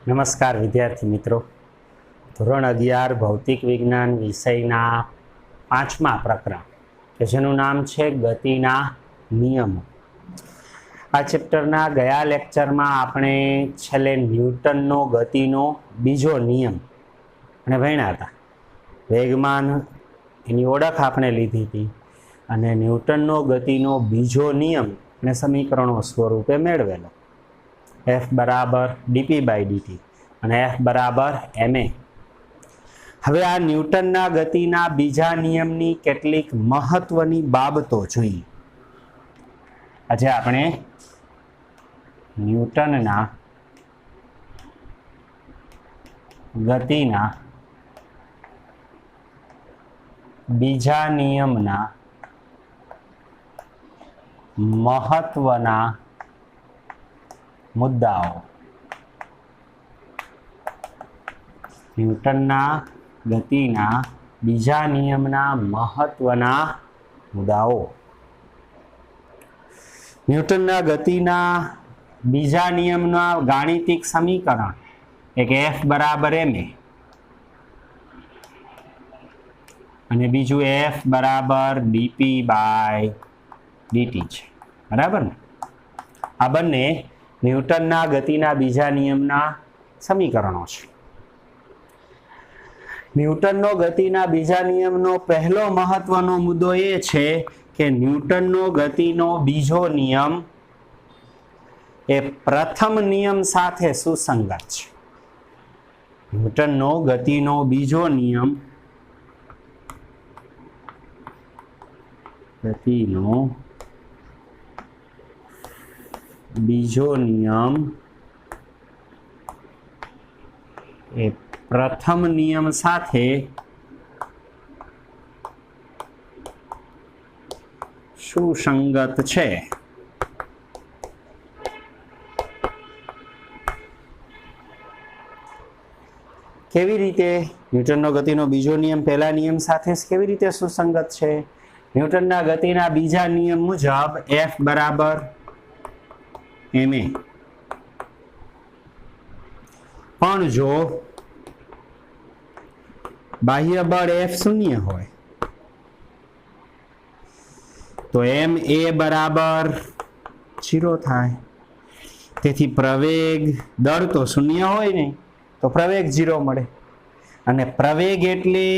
નમસ્કાર વિદ્યાર્થી મિત્રો. ધોરણ 11 ભૌતિક વિજ્ઞાન વિષયના 5મા પ્રકરણ કે જેનું નામ છે ગતિના નિયમો. આ ચેપ્ટરના ગયા લેક્ચરમાં આપણે છેલ્લે ન્યૂટનનો ગતિનો બીજો નિયમ અને ભણ્યા હતા. વેગમાન એની ઓળખ આપણે લીધી હતી અને ન્યૂટનનો ગતિનો બીજો નિયમ અને સમીકરણો સ્વરૂપે મેળવેલો. F બરાબર dp/dt અને F બરાબર ma. હવે આ ન્યૂટનના ગતિના બીજા નિયમની કેટલીક મહત્વની બાબતો જોઈએ. આજે આપણે ન્યૂટનના ગતિના બીજા નિયમના મહત્વના મુદ્દાઓ. ન્યૂટનના ગતિના બીજા નિયમના મહત્વના મુદ્દાઓ. ન્યૂટનના ગતિના બીજા નિયમના ગાણિતિક સમીકરણ એક F બરાબર ma અને બીજું F બરાબર dp/dt છે. બરાબર ને? આ બંને ન્યૂટનના ગતિના બીજા નિયમના સમીકરણો છે. ન્યૂટનનો ગતિના બીજા નિયમનો પહેલો મહત્વનો મુદ્દો એ છે કે ન્યૂટનનો ગતિનો બીજો નિયમ એ પ્રથમ નિયમ સાથે સુસંગત છે. ન્યૂટનનો ગતિનો બીજો નિયમ એ પ્રથમ નિયમ સાથે સુસંગત છે. કેવી રીતે ન્યૂટનનો ગતિનો બીજો નિયમ પહેલા નિયમ સાથે કેવી રીતે સુસંગત છે? ન્યૂટનના ગતિના બીજા નિયમ મુજબ F બરાબર ma. પણ જો બાહ્ય બળ F શૂન્ય હોય તો ma બરાબર 0 થાય. તેથી પ્રવેગ દળ તો શૂન્ય હોય નહીં તો પ્રવેગ 0 મળે. અને પ્રવેગ એટલે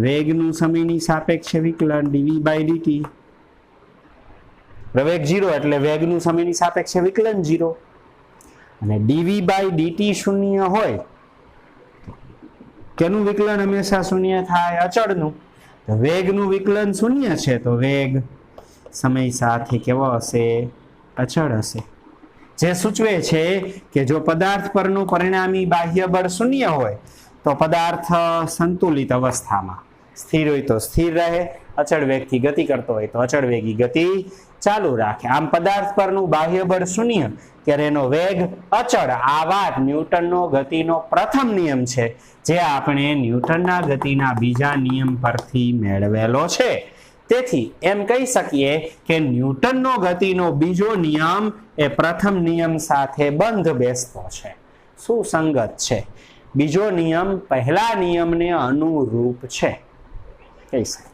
વેગનું સમયની સાપેક્ષે વિકલન dv/dt. પ્રવેગ 0 એટલે વેગનું સમયની સાપેક્ષે વિકલન 0 અને dv/dt શૂન્ય હોય કેનું વિકલન હંમેશા શૂન્ય થાય? અચળનું. તો વેગનું વિકલન શૂન્ય છે તો વેગ સમય સાથે કેવો હશે? અચળ હશે. જે સૂચવે છે કે જો પદાર્થ પરનું પરિણામી બાહ્ય બળ શૂન્ય હોય તો પદાર્થ સંતુલિત અવસ્થામાં, સ્થિર હોય તો સ્થિર રહે, અચળ વેગથી ગતિ કરતો હોય તો અચળ વેગી ગતિ ચાલુ રાખે. આમ પદાર્થ પરનું બાહ્ય બળ શૂન્ય ત્યારે એનો વેગ અચળ. આ વાત ન્યૂટનનો ગતિનો પ્રથમ નિયમ છે જે આપણે ન્યૂટનના ગતિના બીજા નિયમ પરથી મેળવેલો છે. તેથી એમ કહી શકીએ કે ન્યૂટનનો ગતિનો બીજો નિયમ એ પ્રથમ નિયમ સાથે બંધ બેસતો છે, સુસંગત છે. બીજો નિયમ પહેલા નિયમને અનુરૂપ છે કહી શકાય.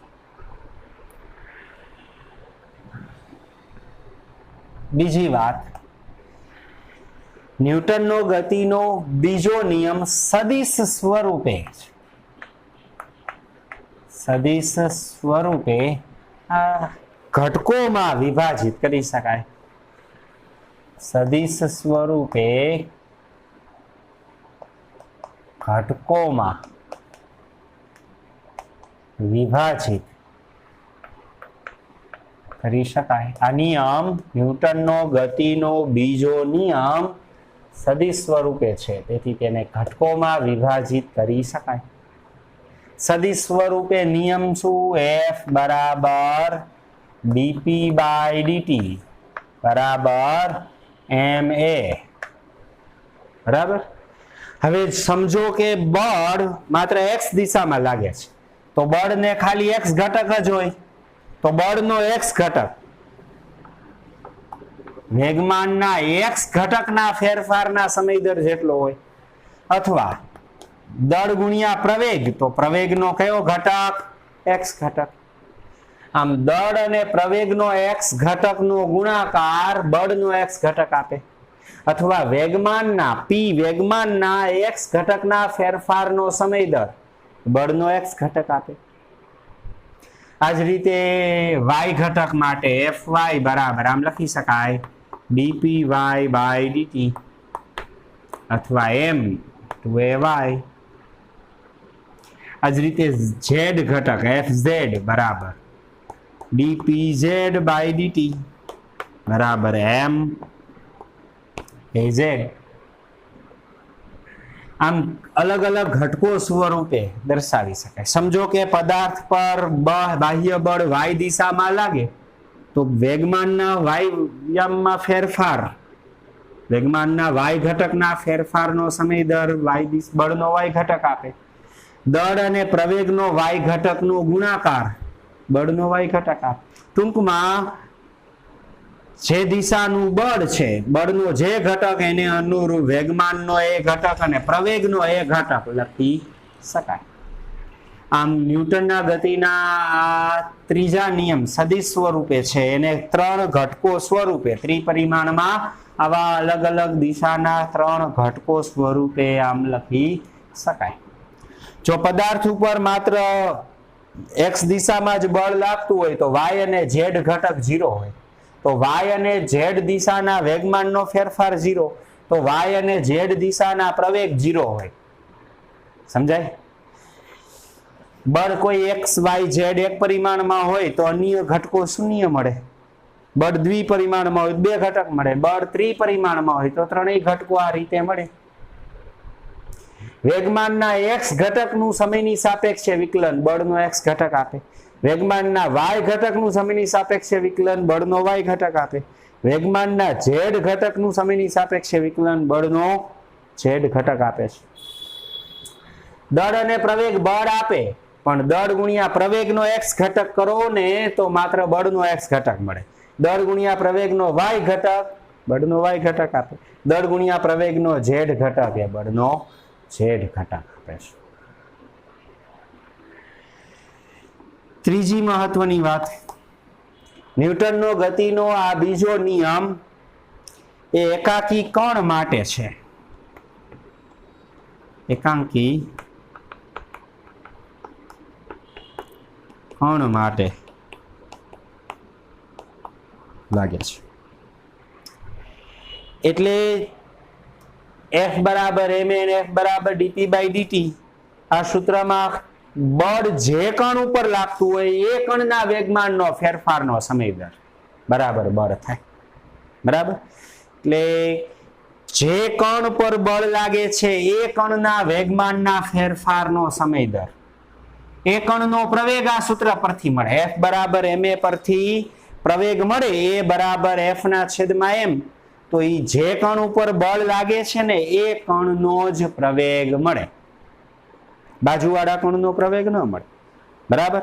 બીજી વાત, ન્યૂટનનો ગતિનો બીજો નિયમ સદિશ સ્વરૂપે છે. સદિશ સ્વરૂપે ઘટકોમાં વિભાજિત કરી શકાય. સદિશ સ્વરૂપે ઘટકોમાં વિભાજિત કરી શકાય. આ નિયમ ન્યૂટનનો ગતિનો બીજો નિયમ સદિશ સ્વરૂપે છે, તેથી તેને ઘટકોમાં વિભાજિત કરી શકાય. સદિશ સ્વરૂપે નિયમ શું? F બરાબર dp/dt બરાબર ma. બરાબર. હવે સમજો કે બળ માત્ર x દિશામાં લાગે છે તો બળને ખાલી x ઘટક જ હોય તો બળનો x ઘટક વેગમાનના x ઘટકના ફેરફારના સમય દર જેટલો હોય અથવા દળ ગુણ્યા પ્રવેગ, તો પ્રવેગનો કયો ઘટક? x ઘટક. આમ દળ અને પ્રવેગનો x ઘટકનો ગુણાકાર બળનો x ઘટક આપે, અથવા વેગમાનના p વેગમાનના x ઘટકના ફેરફારનો સમય દર બળનો x ઘટક આપે. આ જ રીતે y ઘટક માટે fy બરાબર આમ લખી શકાય dpy by dt અથવા m to ay. આ જ રીતે z ઘટક fz બરાબર dpz by dt બરાબર m az. આમ અલગ અલગ ઘટકો સ્વરૂપે દર્શાવી શકાય. સમજો કે પદાર્થ પર બાહ્ય બળ y દિશામાં લાગે તો વેગમાનના y ફેરફાર, વેગમાનના y ઘટકના ફેરફારનો સમય દર બળનો y ઘટક આપે. દળ અને પ્રવેગનો y ઘટકનો ગુણાકાર બળનો y ઘટક આપે. ટૂંકમાં જે દિશાનું બળ છે, બળનો જે ઘટક એને અનુરૂપ વેગમાનનો એ ઘટક અને પ્રવેગનો એ ઘટક લખી શકાય. આમ ન્યૂટનના ગતિના ત્રીજા નિયમ સદિશ સ્વરૂપે છે, એને 3 ઘટકો સ્વરૂપે ત્રિપરિમાણમાં આવા અલગ અલગ દિશાના 3 ઘટકો સ્વરૂપે આમ લખી શકાય. જો પદાર્થ ઉપર માત્ર x દિશામાં જ બળ લાગતું હોય તો y અને z ઘટક 0 હોય, તો y અને z દિશાના વેગમાનનો ફેરફાર 0, તો y અને z દિશાના પ્રવેગ 0 હોય. સમજાય? બળ કોઈ x y z એક પરિમાણમાં હોય તો અન્ય ઘટકો શૂન્ય મળે. બળ દ્વિપરિમાણમાં હોય 2 ઘટક મળે. બળ ત્રિપરિમાણમાં હોય તો 3 ઘટકો આ રીતે મળે. વેગમાનના x ઘટકનું સમયની સાપેક્ષે વિકલન બળનો x ઘટક આપે. વેગમાનના y ઘટકનું સમયની સાપેક્ષે વિકલન બળનો y ઘટક આપે. વેગમાનના z ઘટકનું સમયની સાપેક્ષે વિકલન બળનો z ઘટક આપે છે. દળ અને પ્રવેગ બળ આપે, પણ દળ ગુણ્યા પ્રવેગનો x ઘટક કરો ને તો માત્ર બળનો x ઘટક મળે. દળ ગુણ્યા પ્રવેગનો y ઘટક બળનો y ઘટક આપે. દળ ગુણ્યા પ્રવેગનો z ઘટક એ બળનો z ઘટક આપે છે. ત્રીજી મહત્વની વાત, ન્યૂટનનો ગતિનો આ બીજો નિયમ એ એકાકી કણ માટે છે. એકાંકી કણ માટે લાગે છે. એટલે f બરાબર ma અને f બરાબર dp by dt આ સૂત્રમાં બળ જે કણ ઉપર લાગતું હોય એ કણના વેગમાનનો ફેરફારનો સમય દર બરાબર બળ થાય. બરાબર? એટલે જે કણ પર બળ લાગે છે એ કણના વેગમાનના ફેરફારનો સમય દર, એ કણનો પ્રવેગ આ સૂત્ર પરથી મળે. f બરાબર ma પરથી પ્રવેગ મળે એ બરાબર f ના છેદમાં m, તો એ જે કણ ઉપર બળ લાગે છે ને એ કણનો જ પ્રવેગ મળે, બાજુવાળા કણનો પ્રવેગ ન મળે. બરાબર?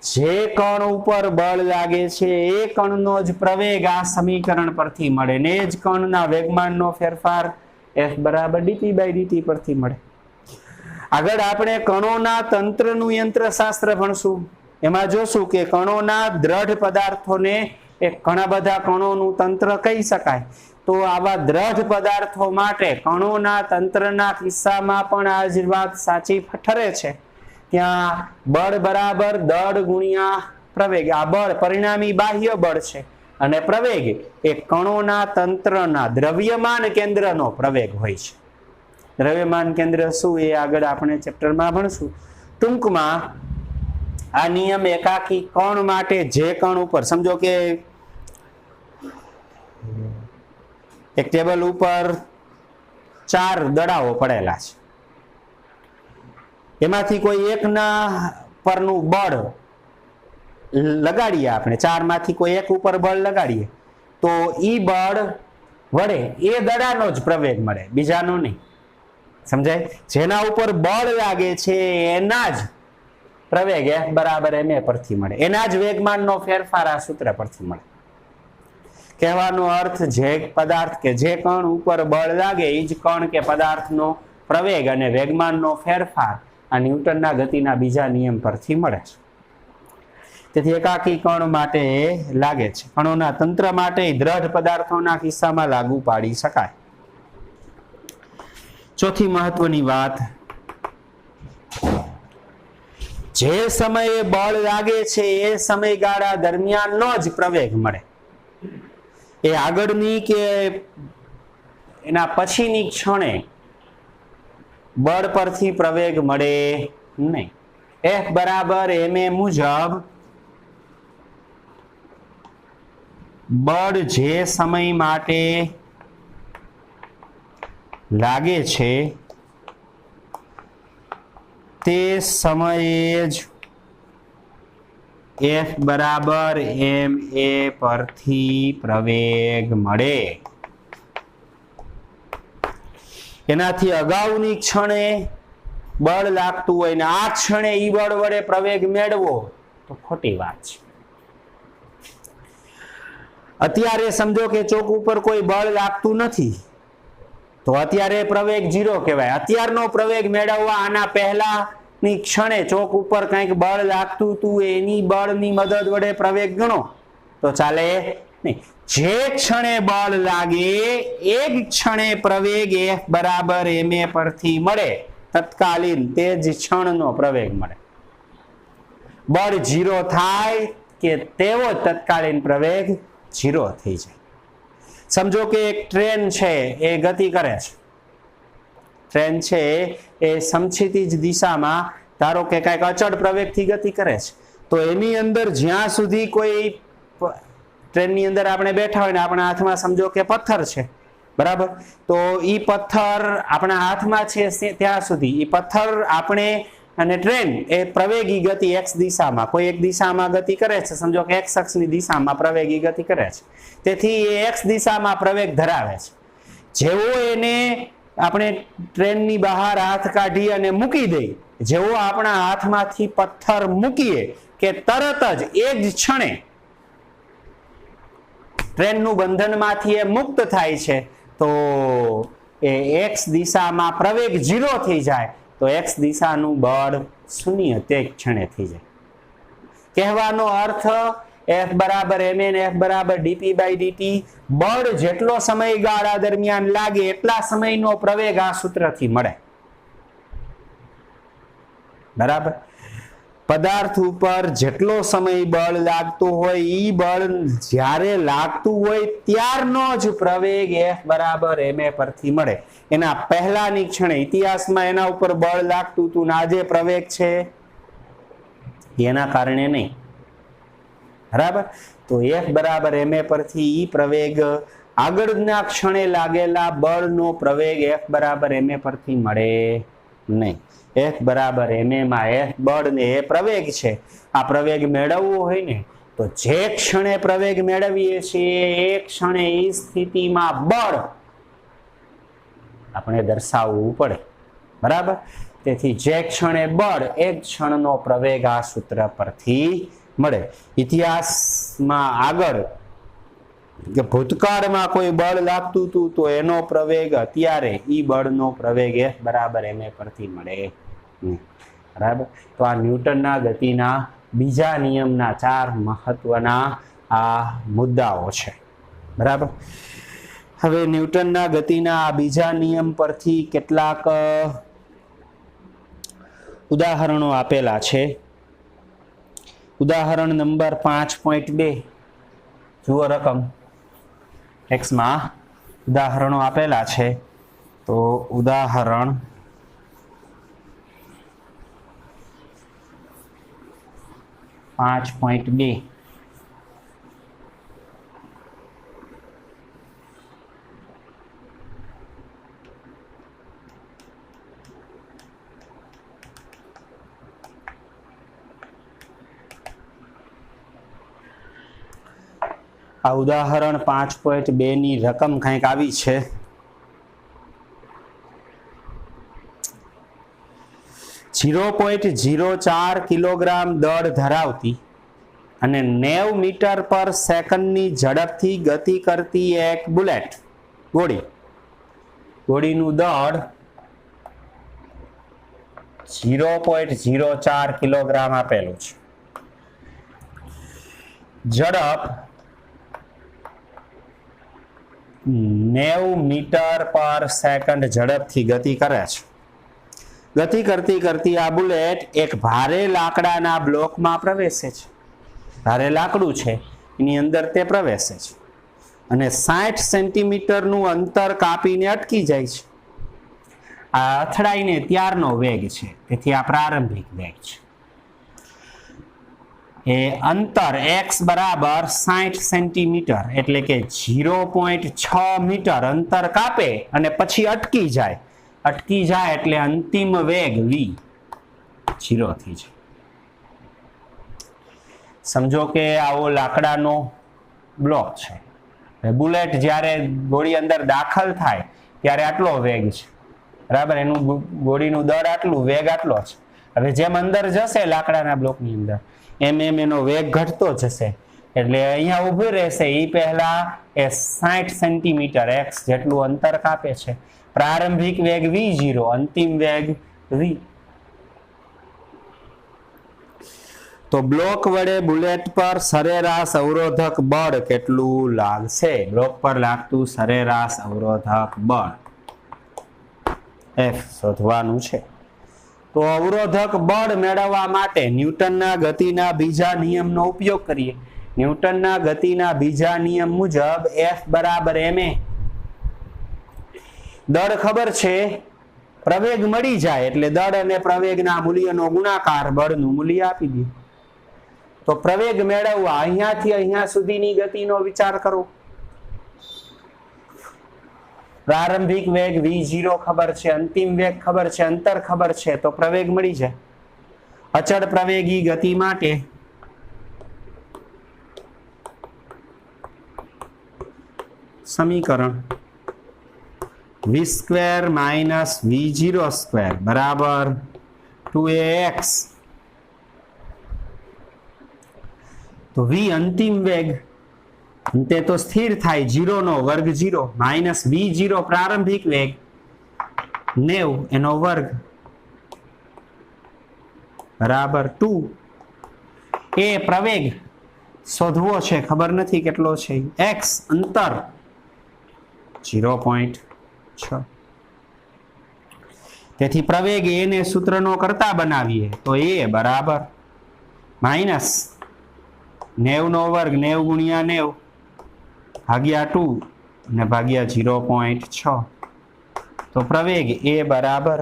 જે કણ ઉપર બળ લાગે છે એ કણનો જ પ્રવેગ આ સમીકરણ પરથી મળે ને જ કણના વેગમાનનો ફેરફાર f બરાબર dp by dt પરથી મળે. આગળ આપણે કણોના તંત્રનું યંત્રશાસ્ત્ર ભણશું. એમાં જોશું કે કણોના દ્રઢ પદાર્થોને એ ઘણા બધા કણોનું તંત્ર કહી શકાય. તો આવા દ્રઢ પદાર્થો માટે કણોના તંત્રના કિસ્સામાં પણ આ જ વાત સાચી ઠરે છે. ત્યાં બળ બરાબર દળ ગુણ્યા પ્રવેગ, આ બળ પરિણામી બાહ્ય બળ છે અને પ્રવેગ એ કણોના તંત્રના દ્રવ્યમાન કેન્દ્રનો પ્રવેગ હોય છે. દ્રવ્યમાન કેન્દ્ર શું એ આગળ આપણે ચેપ્ટરમાં ભણશું. ટૂંકમાં આ નિયમ એકાકી કણ માટે જે કણ ઉપર, સમજો કે એક ટેબલ ઉપર 4 દડાઓ પડેલા છે, એમાંથી કોઈ એકના પરનું બળ લગાડીએ આપણે, 4 માંથી કોઈ એક ઉપર બળ લગાડીએ તો ઈ બળ વડે એ દડાનો જ પ્રવેગ મળે, બીજાનો નહીં. સમજાય? જેના ઉપર બળ લાગે છે એના જ પ્રવેગ f બરાબર ma પરથી મળે, એના જ વેગમાનનો ફેરફાર આ સૂત્ર પરથી મળે. કહેવાનો અર્થ જે પદાર્થ કે જે કણ ઉપર બળ લાગે એ જ કણ કે પદાર્થનો પ્રવેગ અને વેગમાનનો ફેરફાર આ ન્યૂટનના ગતિના બીજા નિયમ પરથી મળે છે. તેથી એકાકી કણ માટે લાગે છે. કણોના તંત્ર માટે દ્રઢ પદાર્થોના કિસ્સામાં લાગુ પાડી શકાય. ચોથી મહત્વની વાત, જે સમયે બળ લાગે છે એ સમયગાળા દરમિયાનનો જ પ્રવેગ મળે. એ આગળની કે એના પછીની ક્ષણે બળ પરથી પ્રવેગ મળે નહીં. F બરાબર ma મુજબ બળ જે સમય માટે લાગે છે તે સમયે જ F બરાબર ma પરથી પ્રવેગ મળે. એનાથી અગાઉની ક્ષણે બળ લાગતું હોય ને આ ક્ષણે ઈ બળ વડે પ્રવેગ મેળવો તો ખોટી વાત છે. અત્યારે સમજો કે ચોક ઉપર કોઈ બળ લાગતું નથી તો અત્યારે પ્રવેગ 0 કહેવાય. અત્યારનો પ્રવેગ મેળવવા આના પહેલાની ક્ષણે ચોક ઉપર કંઈક બળ લાગતું હતું એની બળની મદદ વડે પ્રવેગ ગણો તો ચાલે નહીં. જે ક્ષણે બળ લાગે એ જ ક્ષણે પ્રવેગ F બરાબર ma પરથી મળે. તત્કાલીન તે જ ક્ષણનો પ્રવેગ મળે. બળ 0 થાય કે તેવો તત્કાલીન પ્રવેગ 0 થઈ જાય. સમજો કે એક ટ્રેન છે એ ગતિ કરે છે. ટ્રેન છે એ સમક્ષિતિજ દિશામાં ધારો કે કંઈક અચળ પ્રવેગથી ગતિ કરે છે તો એની અંદર જ્યાં સુધી કોઈ ટ્રેનની અંદર આપણે બેઠા હોય ને આપણા હાથમાં સમજો કે પથ્થર છે, બરાબર, તો ઈ પથ્થર આપણા હાથમાં છે ત્યાં સુધી ઈ પથ્થર આપણે અને ટ્રેન એ પ્રવેગી ગતિ x દિશામાં કોઈ એક દિશામાં ગતિ કરે છે. સમજો કે x અક્ષની દિશામાં પ્રવેગી ગતિ કરે છે. તેથી એ x દિશામાં પ્રવેગ ધરાવે છે. જેવો એને આપણે ટ્રેનની બહાર હાથ કાઢી અને મૂકી દઈએ, જેવો આપણા હાથમાંથી પથ્થર મૂકીએ કે તરત જ એ જ ક્ષણે ટ્રેનનું બંધનમાંથી એ મુક્ત થાય છે તો એ x દિશામાં પ્રવેગ 0 થઈ જાય તો x દિશાનું બળ 0 તે ક્ષણે થઈ જાય. કહેવાનો અર્થ F બરાબર ma ને F બરાબર dp/dt બળ જેટલો સમયગાળા દરમિયાન લાગે એટલા સમયનો પ્રવેગ આ સૂત્રથી મળે. બરાબર, પદાર્થ ઉપર જેટલો સમય બળ લાગતું હોય ઈ બળ જ્યારે લાગતું હોય ત્યારનો જ પ્રવેગ F બરાબર ma પરથી મળે. એના પહેલાની ક્ષણે ઇતિહાસમાં એના ઉપર બળ લાગતું હતું ને આજે પ્રવેગ છે એના કારણે નહીં. બરાબર, તો F બરાબર ma પરથી ઈ પ્રવેગ આગળના ક્ષણે લાગેલા બળનો પ્રવેગ F બરાબર ma પરથી મળે નહીં. F બરાબર ma માં F બળ ને એ પ્રવેગ છે. આ પ્રવેગ મેળવવો હોય ને તો જે ક્ષણે પ્રવેગ મેળવીએ છીએ એ ક્ષણે એ સ્થિતિમાં બળ આપણે દર્શાવવું પડે. બરાબર, તેથી જે ક્ષણે બળ એ ક્ષણનો પ્રવેગ આ સૂત્ર પરથી મળે. ઇતિહાસમાં આગળ કે ભૂતકાળમાં કોઈ બળ લાગતું હતું તો એનો પ્રવેગ અત્યારે ઈ બળનો પ્રવેગ F બરાબર ma પરથી મળે. બરાબર, તો આ ન્યૂટનના ગતિના બીજા નિયમના 4 મહત્વના આ મુદ્દાઓ છે. બરાબર, હવે ન્યૂટનના ગતિના આ બીજા નિયમ પરથી કેટલાક ઉદાહરણો આપેલા છે. ઉદાહરણ નંબર 5.2 જુઓ રકમ x માં ઉદાહરણો આપેલા છે. તો ઉદાહરણ 5.2 આ ઉદાહરણ 5.2 ની રકમ કંઈક આવી છે. 0.04 કિલોગ્રામ દળ ધરાવતી અને 90 મીટર પર સેકન્ડની ઝડપથી ગતિ કરતી એક બુલેટ ગોળીનું દળ 0.04 કિલોગ્રામ આપેલું છે. ઝડપ 90 મીટર પર સેકન્ડ ઝડપથી ગતિ કરે છે. ગતિ કરતી કરતી આ બુલેટ એક ભારે લાકડાના બ્લોકમાં પ્રવેશે છે. ભારે લાકડું છે એની અંદર તે પ્રવેશે છે અને 60 સેન્ટીમીટરનું અંતર કાપીને અટકી જાય છે. આ અથડાઈને ત્યારનો વેગ છે, તેથી આ પ્રારંભિક વેગ છે. એ અંતર x બરાબર 60 સેન્ટીમીટર એટલે કે 0.6 મીટર અંતર કાપે અને પછી અટકી જાય. અટકી જાય એટલે અંતિમ વેગ v 0 થઈ જાય. સમજો કે આવો લાકડાનો બ્લોક છે. બુલેટ જ્યારે ગોળી અંદર દાખલ થાય ત્યારે આટલો વેગ છે, બરાબર. એનું ગોળીનું દળ આટલું, વેગ આટલો છે. હવે જેમ અંદર જશે લાકડાના બ્લોકની અંદર એમ એમ એનો વેગ ઘટતો જશે. એટલે અહીંયા ઊભું રહેશે એ પહેલા એ 60 સેન્ટીમીટર x જેટલું અંતર કાપે છે. પ્રારંભિક વેગ v0, અંતિમ વેગ v. તો બ્લોક વડે બુલેટ પર સરેરાશ અવરોધક બળ કેટલું લાગશે? બ્લોક પર લાગતું સરેરાશ અવરોધક બળ F શોધવાનું છે. તો અવરોધક બળ મેળવવા માટે ન્યૂટનના ગતિના બીજા નિયમનો ઉપયોગ કરીએ. ન્યૂટનના ગતિના બીજા નિયમ મુજબ F બરાબર ma. દળ ખબર છે, પ્રવેગ મળી જાય એટલે દળ અને પ્રવેગના મૂલ્યનો ગુણાકાર બળનું મૂલ્ય આપી દે. તો પ્રવેગ મેળવવા અહીંયાથી અહીંયા સુધીની ગતિનો વિચાર કરો. પ્રારંભિક વેગ v0 ખબર છે, અંતિમ વેગ ખબર છે, અંતર ખબર છે, તો પ્રવેગ મળી જાય. અચળ પ્રવેગી ગતિ માટે સમીકરણ v² - v0² બરાબર 2ax. તો v અંતિમ વેગ, અંતે તો સ્થિર થાય 0 નો વર્ગ 0 માઇનસ v0 પ્રારંભિક વેગ 90 એનો વર્ગ બરાબર 2. એ પ્રવેગ શોધવો છે, ખબર નથી કેટલો છે. x અંતર 0.6. તેથી પ્રવેગ એ ને સૂત્રનો કરતા બનાવીએ તો a બરાબર માઇનસ 90 નો વર્ગ 90 ગુણ્યા 90 ભાગ્યા 2 અને ભાગ્યા 0.6. તો પ્રવેગ એ બરાબર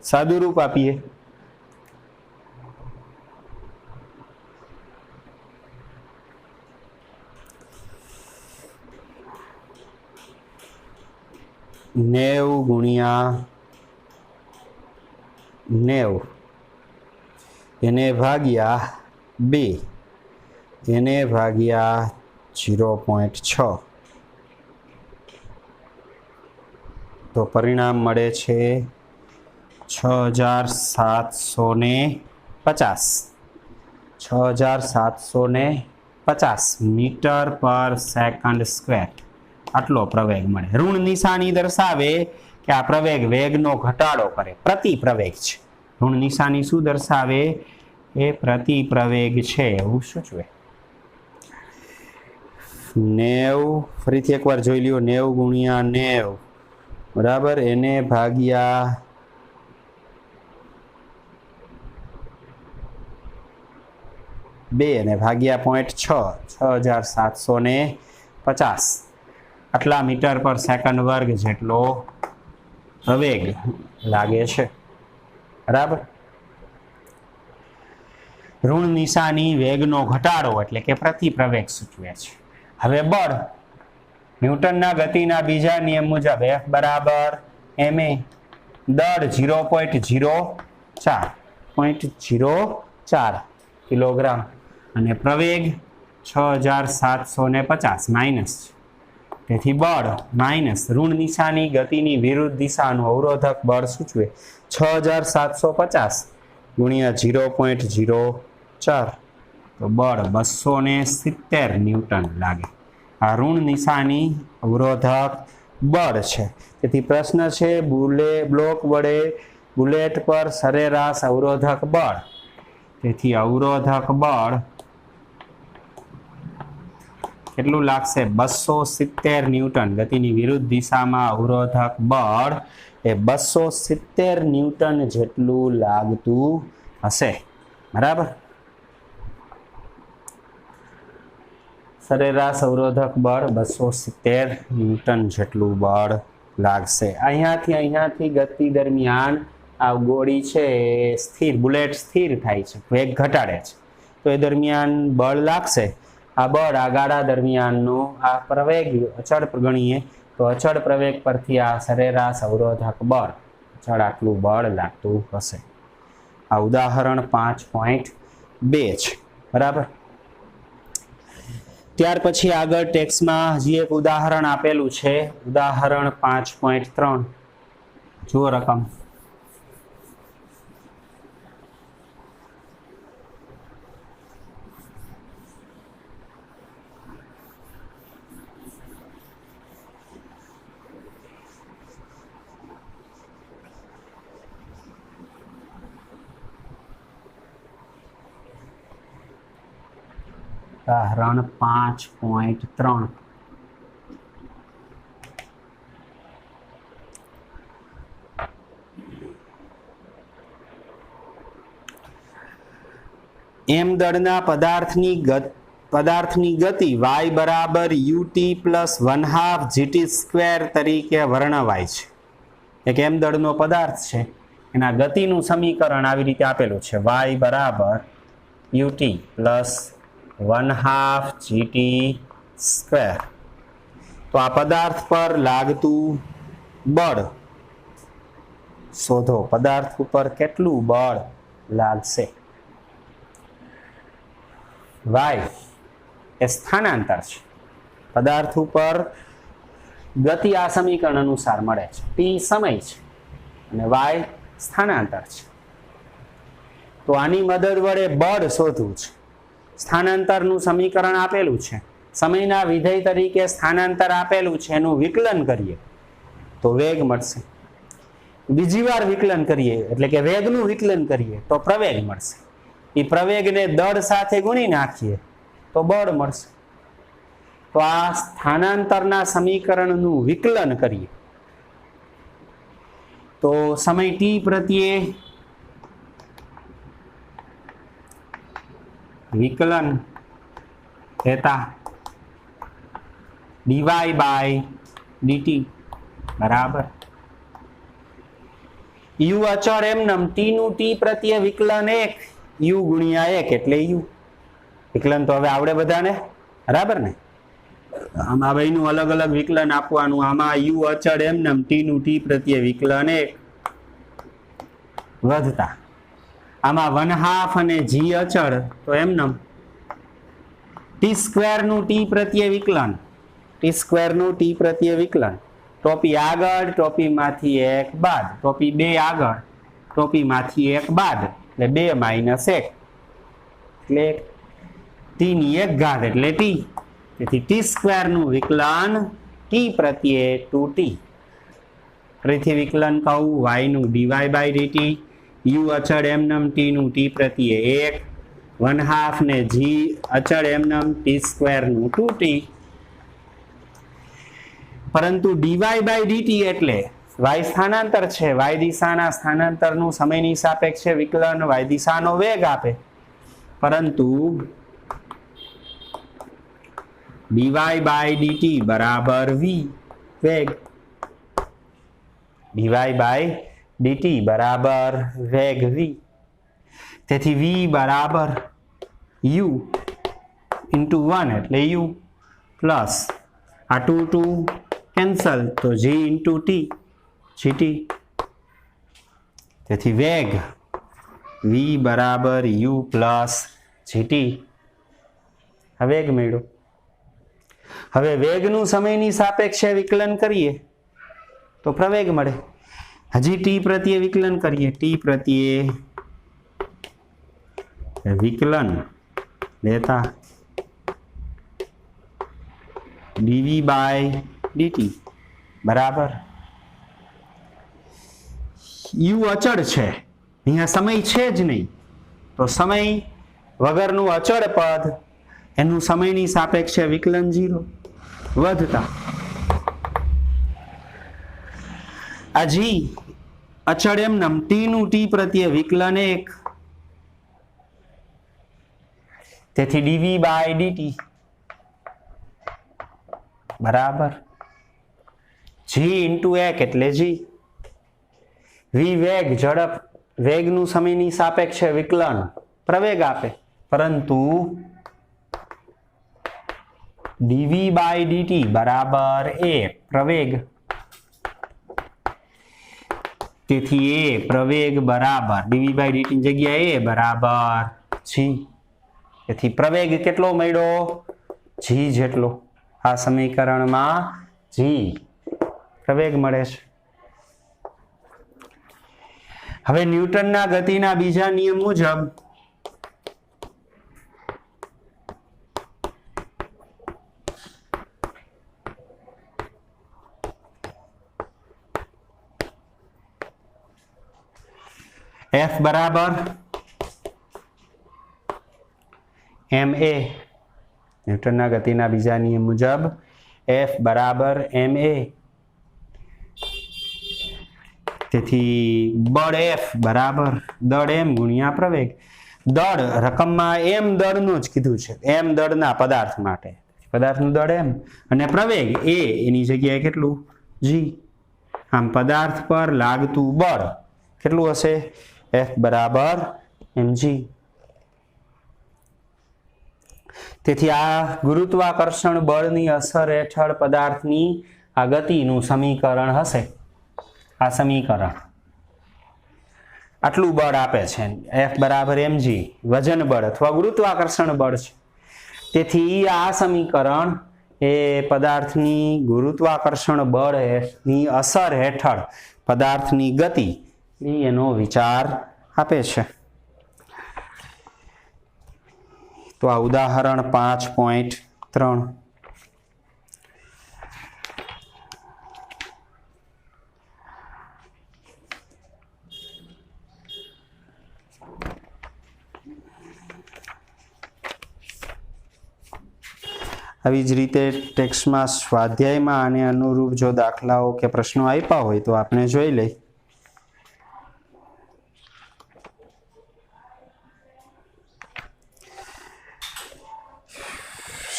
સાદુરૂપ આપીએ નેવ ગુણ્યા 90 એને ભાગ્યા 2 એને ભાગ્યા 0.6. તો પરિણામ મળે છે 6750. 6750 મીટર પર સેકન્ડ સ્ક્વેર આટલો પ્રવેગ મળે. ઋણ નિશાની દર્શાવે કે આ પ્રવેગ વેગનો ઘટાડો કરે. પ્રતિ પ્રવેગ છે. ઋણ નિશાની શું દર્શાવે? એ પ્રતિ પ્રવેગ છે એવું સૂચવે. 90 ફરીથી એકવાર જોઈ લ્યો. 90 ગુણ્યા 90 બરાબર એને ભાગ્યા 2 અને ભાગ્યા 0.6. 6750 આટલા મીટર પર સેકન્ડ વર્ગ જેટલો પ્રવેગ લાગે છે. બરાબર. ઋણ નિશાની વેગનો ઘટાડો એટલે કે પ્રતિ પ્રવેગ સૂચવે છે. હવે બળ ન્યૂટનના ગતિના બીજા નિયમ મુજબ F બરાબર ma. દળ 0.04 કિલોગ્રામ અને પ્રવેગ 6750 માઇનસ. તેથી બળ માઇનસ ઋણ નિશાની ગતિની વિરુદ્ધ દિશાનું અવરોધક બળ સૂચવે 6750 ગુણ્યા 0.04. તો બળ 270 ન્યૂટન લાગે. આ ઋણ નિશાની અવરોધક બળ છે. તેથી પ્રશ્ન છે બ્લોક વડે बुलेट पर सरेराश अवरोधक बळ તેથી अवरोधक बळ કેટલું લાગશે 270 ન્યૂટન ગતિની વિરુદ્ધ દિશામાં અવરોધક બળ એ 270 ન્યૂટન જેટલું લાગતું હશે બરાબર સરેરાશ અવરોધક બળ 270 ન્યૂટન જેટલું બળ લાગશે અહીંયાથી ગતિ દરમિયાન આ ગોળી છે સ્થિર બુલેટ સ્થિર થાય છે વેગ ઘટાડે છે તો એ દરમિયાન બળ લાગશે આ બળ આ ગાળા દરમિયાનનો આ પ્રવેગ અચળ ગણીએ તો અચળ પ્રવેગ પરથી આ સરેરાશ અવરોધક બળ અચળ આટલું બળ લાગતું હશે આ ઉદાહરણ 5.2 છે બરાબર ત્યાર પછી આગળ ટેક્સ્ટમાં હજી એક ઉદાહરણ આપેલું છે ઉદાહરણ 5.3 જુઓ રકમ ઉદાહરણ 5.3 એમ દળના પદાર્થની ગતિ y બરાબર ut પ્લસ 1/2 gt સ્ક્વેર તરીકે વર્ણવાય છે એક એમ દળનો પદાર્થ છે એના ગતિનું સમીકરણ આવી રીતે આપેલું છે y બરાબર ut પ્લસ 1/2 gt સ્ક્વેર તો આ પદાર્થ પર લાગતું બળ શોધો પદાર્થ ઉપર કેટલું બળ લાગશે y એ સ્થાનાંતર છે પદાર્થ ઉપર ગતિ આ સમીકરણ અનુસાર મળે છે t સમય છે અને y સ્થાનાંતર છે તો આની મદદ વડે બળ શોધવું છે સ્થાનાંતરનું સમીકરણ આપેલું છે સમયના વિધેય તરીકે સ્થાનાંતર આપેલું છે એનું વિકલન કરીએ તો વેગ મળશે બીજી વાર વિકલન કરીએ એટલે કે વેગનું વિકલન કરીએ તો પ્રવેગ મળશે એ પ્રવેગને દળ સાથે ગુણી નાખીએ તો બળ મળશે તો આ સ્થાનાંતરના સમીકરણનું વિકલન કરીએ તો સમય t પ્રત્યે વિકલન થતા dy by dt બરાબર u અચળ એમનેમ t નું t પ્રત્યે વિકલન 1 u ગુણ્યા 1 એટલે u વિકલન તો હવે આવડે બધાને બરાબર ને આમાં બેયનું અલગ અલગ વિકલન આપવાનું આમાં u અચળ એમનેમ t નું t પ્રત્યે વિકલન 1 વધતા આમાં 1/2 અને g અચળ તો એમનેમ t સ્ક્વેર નું t પ્રત્યે વિકલન t સ્ક્વેર નું t પ્રત્યે વિકલન ટોપી આગળ ટોપીમાંથી 1 બાદ ટોપી 2 આગળ ટોપીમાંથી 1 બાદ એટલે 2 - 1 એટલે t ની 1 ઘાત એટલે t તેથી t સ્ક્વેર નું વિકલન t પ્રત્યે 2t ફરીથી વિકલન કહું y નું dy by dt u અચળ એમનેમ t નું t પ્રત્યે 1 1/2 ને g અચળ એમનેમ t સ્ક્વેર નું 2t પરંતુ dy by dt એટલે y સ્થાનાંતર છે y દિશાના સ્થાનાંતરનું સમયની સાપેક્ષે વિકલન y દિશાનો વેગ આપે પરંતુ dy by dt બરાબર v વેગ dy by dt બરાબર વેગ v તેથી v બરાબર u into 1 એટલે u પ્લસ આ 2 કેન્સલ તો g into t gt તેથી વેગ v બરાબર u પ્લસ gt આ વેગ મળ્યો હવે વેગનું સમયની સાપેક્ષે વિકલન કરીએ તો પ્રવેગ મળે હજી t પ્રત્યે વિકલન કરીએ t પ્રત્યે વિકલન લેતા dv by dt બરાબર યુ અચળ છે, અહીંયા સમય છે જ નહીં, તો સમય વગરનું અચળ પદ એનું સમયની સાપેક્ષે વિકલન 0 વધતા. આ જી અચળ એમનેમ ટી નું ટી પ્રત્યે વિકલન 1, તેથી ડીવી બાય ડીટી બરાબર જી ઇન્ટુ એક એટલે જી. વી વેગ ઝડપ, વેગનું સમયની સાપેક્ષે વિકલન પ્રવેગ આપે, પરંતુ ડીવી બાય ડીટી બરાબર એ પ્રવેગ, તેથી એ પ્રવેગ બરાબર ડીવી બાય ડીટી જગ્યાએ એ બરાબર જી. તેથી પ્રવેગ કેટલો મળ્યો? જી જેટલો. આ સમીકરણમાં જી પ્રવેગ મળે છે. હવે ન્યૂટનના ગતિના બીજા નિયમ મુજબ F બરાબર ma, ન્યૂટનના ગતિના બીજા નિયમ મુજબ F બરાબર ma, તેથી બળ F બરાબર દળ m ગુણ્યા પ્રવેગ. દળ રકમમાં m દળનું જ કીધું છે, m દળના પદાર્થ માટે, પદાર્થનું દળ m અને પ્રવેગ a, એની જગ્યાએ કેટલું? g. આમ પદાર્થ પર લાગતું બળ કેટલું હશે? F બરાબર mg. તેથી આ ગુરુત્વાકર્ષણ બળની અસર હેઠળ પદાર્થની આ ગતિનું સમીકરણ હશે. આ સમીકરણ આટલું બળ આપે છે, F બરાબર mg વજન બળ અથવા ગુરુત્વાકર્ષણ બળ છે. તેથી આ સમીકરણ એ પદાર્થની ગુરુત્વાકર્ષણ બળની અસર હેઠળ પદાર્થની ગતિ એનો વિચાર આપે છે. તો આ ઉદાહરણ 5.3. આવી જ રીતે ટેક્સ્ટમાં સ્વાધ્યાયમાં આને અનુરૂપ જો દાખલાઓ કે પ્રશ્નો આપ્યા હોય તો આપણે જોઈ લઈએ.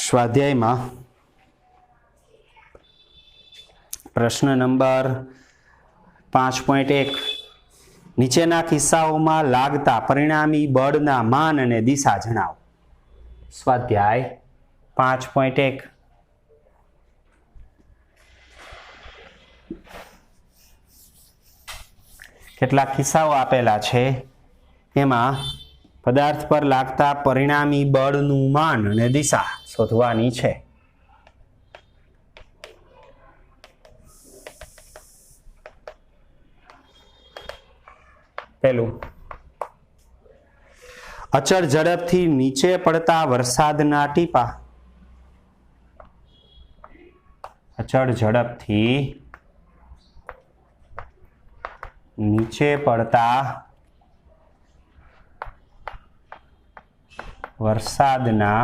સ્વાધ્યાયમાં પ્રશ્ન નંબર 5.1, નીચેના કિસ્સાઓમાં લાગતા પરિણામી બળના માન અને દિશા જણાવો. સ્વાધ્યાય 5.1. કેટલાક કિસ્સાઓ આપેલા છે, એમાં પદાર્થ પર લાગતા પરિણામી બળનું માન અને દિશા શોધવાની છે. પહેલું, અચળ ઝડપથી નીચે પડતા વરસાદના ટીપા. અચળ ઝડપથી નીચે પડતા વરસાદના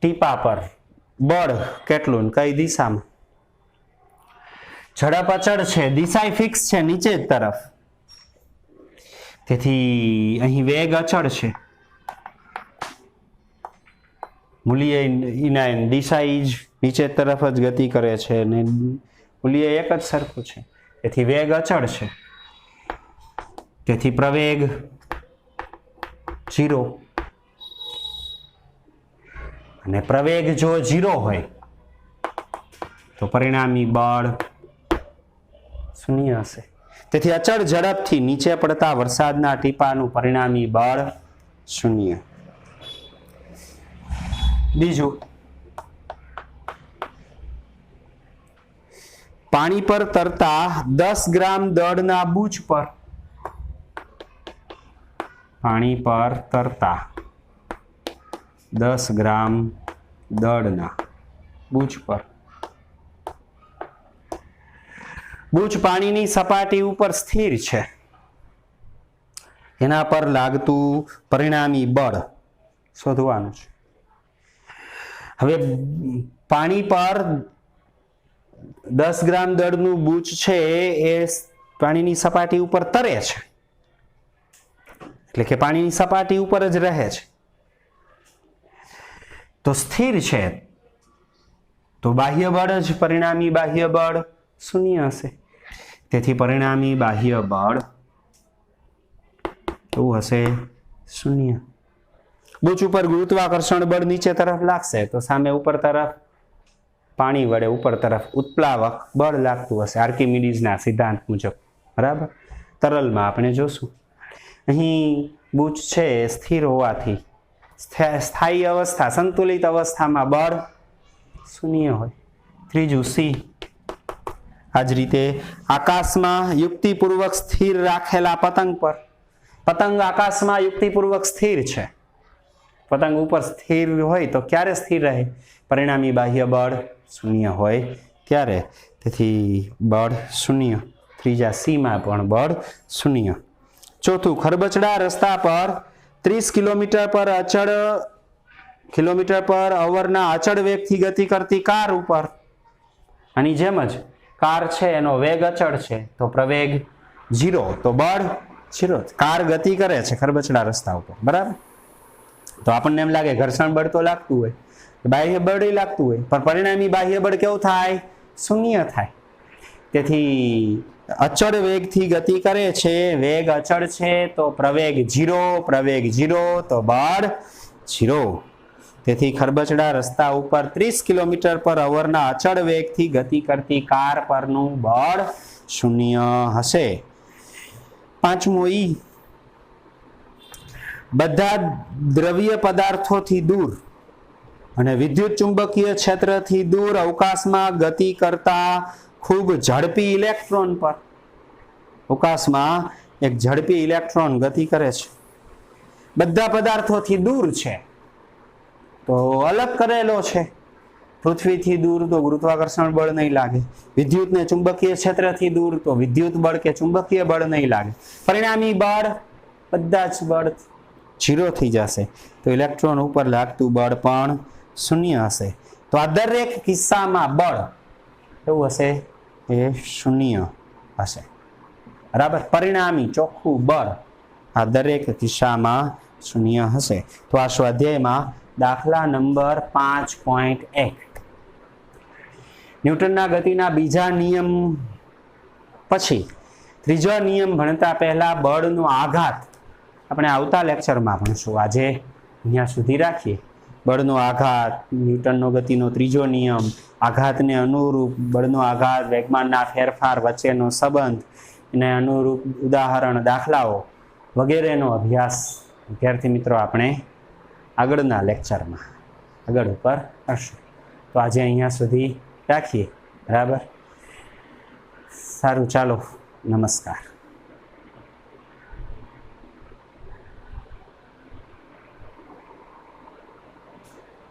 ટીપા પર બળ કેટલું, કઈ દિશામાં? ઝડપ અચળ છે, દિશા ફિક્સ છે નીચે જ તરફ, તેથી અહીં વેગ અચળ છે, મૂલ્ય દિશા જ નીચે તરફ જ ગતિ કરે છે અને મૂલ્ય એક જ સરખું છે, તેથી વેગ અચળ છે. તેથી પ્રવેગ 0, અને પ્રવેગ જો 0 હોય તો પરિણામી બળ 0 હશે. તેથી અચળ ઝડપથી નીચે પડતા વરસાદના ટીપાનું પરિણામી બળ 0. બીજું, પાણી પર તરતા 10 ગ્રામ દળના બૂચ પર. પાણી પર તરતા 10 ગ્રામ દળના બૂચ પર બુચ પાણીની સપાટી ઉપર સ્થિર છે, એના પર લાગતું પરિણામી બળ શોધવાનું છે. હવે પાણી પર 10 ગ્રામ દળનું બુચ છે એ પાણીની સપાટી ઉપર તરે છે, એટલે કે પાણીની સપાટી ઉપર જ રહે છે, તો સ્થિર છે, તો બાહ્ય બળ જ પરિણામી બાહ્ય બળ શૂન્ય હશે. તેથી પરિણામી બાહ્ય બળ શું હશે? શૂન્ય. બુચ ઉપર ગુરુત્વાકર્ષણ બળ નીચે તરફ લાગશે તો સામે ઉપર તરફ પાણી વડે ઉપર તરફ ઉત્પ્લાવક બળ લાગતું હશે આર્કિમિડીઝના સિદ્ધાંત મુજબ. બરાબર. તરલમાં આપણે જોશું. અહીં બુચ છે સ્થિર હોવાથી સ્થાયી અવસ્થા સંતુલિત અવસ્થામાં બળ શૂન્ય હોય. ત્રીજું સી. આ જ રીતે આકાશમાં યુક્તિપૂર્વક સ્થિર રાખેલા પતંગ પર, પતંગ આકાશમાં યુક્તિપૂર્વક સ્થિર છે, પતંગ ઉપર સ્થિર હોય તો ક્યારે સ્થિર રહે? પરિણામી બાહ્ય બળ શૂન્ય હોય ત્યારે. તેથી બળ શૂન્ય. ત્રીજા સીમાં પણ બળ શૂન્ય. ચોથું, ખરબચડા રસ્તા પર 30 કિલોમીટર પર અવરના અચળ વેગથી ગતિ કરતી કાર ઉપર, આની જેમ જ કાર છે એનો વેગ અચળ છે તો પ્રવેગ 0, તો બળ 0. કાર ગતિ કરે છે ખરબચડા રસ્તા ઉપર, બરાબર. તો આપણને એમ લાગે ઘર્ષણ બળ તો લાગતું હોય, બાહ્ય બળ લાગતું હોય, પણ પરિણામી બાહ્ય બળ કેવું થાય? શૂન્ય થાય. તેથી અચળ વેગથી ગતિ કરે છે, વેગ અચળ છે તો પ્રવેગ 0, પ્રવેગ 0 તો બળ 0. તેથી ખરબચડા રસ્તા ઉપર 30 કિલોમીટર પર અવરના અચળ વેગથી ગતિ કરતી કાર પરનું બળ શૂન્ય હશે. પાંચમો ઈ. બધા દ્રવ્ય પદાર્થોથી દૂર અને વિદ્યુત ચુંબકીય ક્ષેત્રથી દૂર અવકાશમાં ગતિ કરતા ખૂબ ઝડપી ઇલેક્ટ્રોન પર, અવકાશમાં એક ઝડપી ઇલેક્ટ્રોન ગતિ કરે છે, બધા પદાર્થોથી દૂર છે તો અલગ કરેલો છે. પૃથ્વીથી દૂર તો ગુરુત્વાકર્ષણ બળ નહીં લાગે, વિદ્યુત ને ચુંબકીય ક્ષેત્રથી દૂર તો વિદ્યુત બળ કે ચુંબકીય બળ નહીં લાગે. પરિણામી બળ બધા જ બળ 0 થઈ જશે, તો ઇલેક્ટ્રોન ઉપર લાગતું બળ પણ શૂન્ય હશે. તો આ દરેક કિસ્સામાં બળ એવું હશે એ શૂન્ય હશે. બરાબર. પરિણામી ચોખ્ખું બળ આ દરેક કિસ્સામાં શૂન્ય હશે. તો આ સ્વાધ્યાયમાં દાખલા નંબર 5.1 ન્યૂટનના ગતિના બીજા નિયમ પછી ત્રીજો નિયમ ભણતા પહેલા બળનો આઘાત આપણે આવતા લેક્ચરમાં ભણશું. આજે અહીંયા સુધી રાખીએ. બળનો આઘાત, ન્યૂટનનો ગતિનો ત્રીજો નિયમ, આઘાતને અનુરૂપ બળનો આઘાત, વેગમાનના ફેરફાર વચ્ચેનો સંબંધ, એને અનુરૂપ ઉદાહરણ, દાખલાઓ વગેરેનો અભ્યાસ વિદ્યાર્થી મિત્રો આપણે આગળના લેક્ચરમાં આગળ ઉપર કરશું. તો આજે અહીંયા સુધી રાખીએ. બરાબર. સારું, ચાલો, નમસ્કાર.